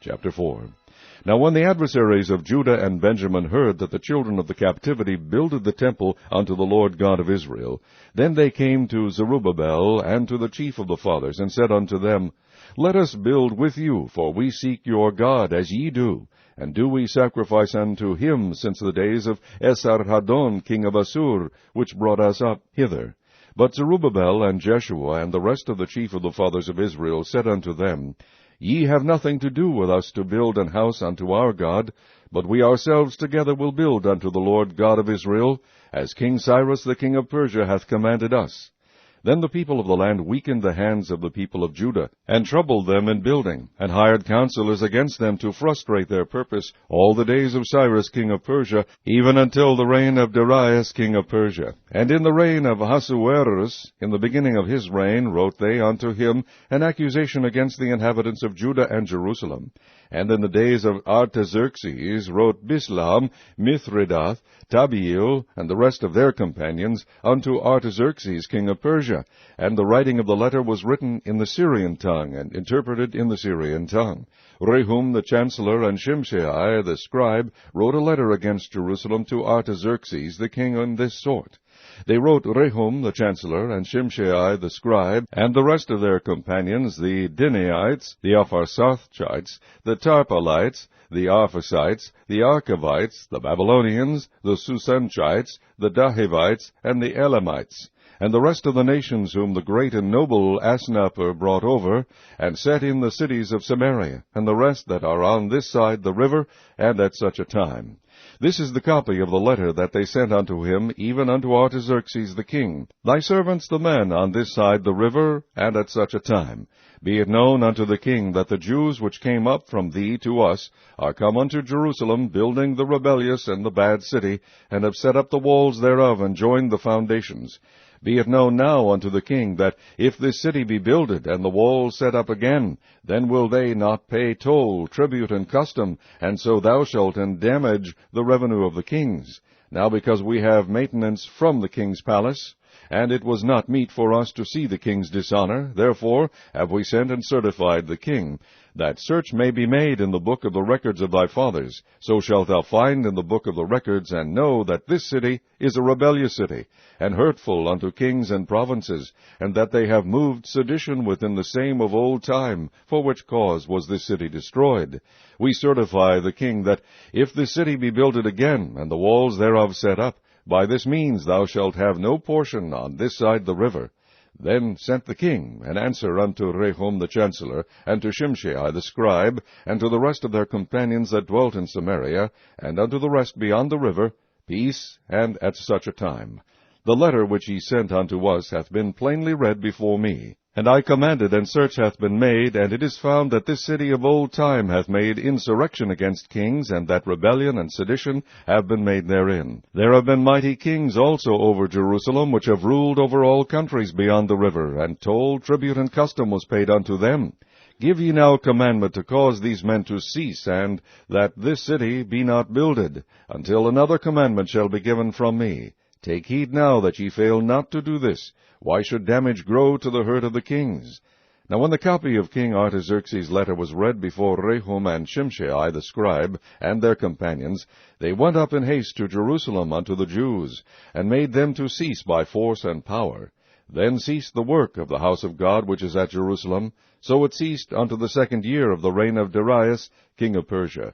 Chapter 4. Now when the adversaries of Judah and Benjamin heard that the children of the captivity builded the temple unto the Lord God of Israel, then they came to Zerubbabel and to the chief of the fathers, and said unto them, Let us build with you, for we seek your God, as ye do. And do we sacrifice unto him since the days of Esarhaddon king of Assur, which brought us up hither? But Zerubbabel and Jeshua and the rest of the chief of the fathers of Israel said unto them, Ye have nothing to do with us to build an house unto our God, but we ourselves together will build unto the Lord God of Israel, as King Cyrus the king of Persia hath commanded us. Then the people of the land weakened the hands of the people of Judah, and troubled them in building, and hired counselors against them to frustrate their purpose all the days of Cyrus king of Persia, even until the reign of Darius king of Persia. And in the reign of Ahasuerus, in the beginning of his reign, wrote they unto him an accusation against the inhabitants of Judah and Jerusalem. And in the days of Artaxerxes wrote Bislam, Mithridath, Tabiel, and the rest of their companions, unto Artaxerxes king of Persia. And the writing of the letter was written in the Syrian tongue, and interpreted in the Syrian tongue. Rehum the chancellor and Shimshai the scribe wrote a letter against Jerusalem to Artaxerxes the king in this sort. They wrote Rehum the chancellor, and Shimshai the scribe, and the rest of their companions, the Dinaites, the Apharsachchites, the Tarpalites, the Arphasites, the Archavites, the Babylonians, the Susanchites, the Dahivites, and the Elamites, and the rest of the nations whom the great and noble Asnapper brought over, and set in the cities of Samaria, and the rest that are on this side the river, and at such a time. This is the copy of the letter that they sent unto him, even unto Artaxerxes the king. Thy servants the men on this side the river, and at such a time. Be it known unto the king that the Jews which came up from thee to us are come unto Jerusalem, building the rebellious and the bad city, and have set up the walls thereof, and joined the foundations. Be it known now unto the king, that if this city be builded, and the walls set up again, then will they not pay toll, tribute, and custom, and so thou shalt endamage the revenue of the kings. Now because we have maintenance from the king's palace, and it was not meet for us to see the king's dishonor, therefore have we sent and certified the king, that search may be made in the book of the records of thy fathers. So shalt thou find in the book of the records, and know that this city is a rebellious city, and hurtful unto kings and provinces, and that they have moved sedition within the same of old time, for which cause was this city destroyed. We certify the king that if this city be builded again, and the walls thereof set up, by this means thou shalt have no portion on this side the river. Then sent the king an answer unto Rehum the chancellor, and to Shimshai the scribe, and to the rest of their companions that dwelt in Samaria, and unto the rest beyond the river, peace, and at such a time. The letter which he sent unto us hath been plainly read before me. And I commanded, and search hath been made, and it is found that this city of old time hath made insurrection against kings, and that rebellion and sedition have been made therein. There have been mighty kings also over Jerusalem, which have ruled over all countries beyond the river, and toll, tribute, and custom was paid unto them. Give ye now a commandment to cause these men to cease, and that this city be not builded, until another commandment shall be given from me. Take heed now that ye fail not to do this. Why should damage grow to the hurt of the kings? Now when the copy of King Artaxerxes' letter was read before Rehum and Shimshai the scribe and their companions, they went up in haste to Jerusalem unto the Jews, and made them to cease by force and power. Then ceased the work of the house of God which is at Jerusalem, so it ceased unto the 2nd year of the reign of Darius king of Persia.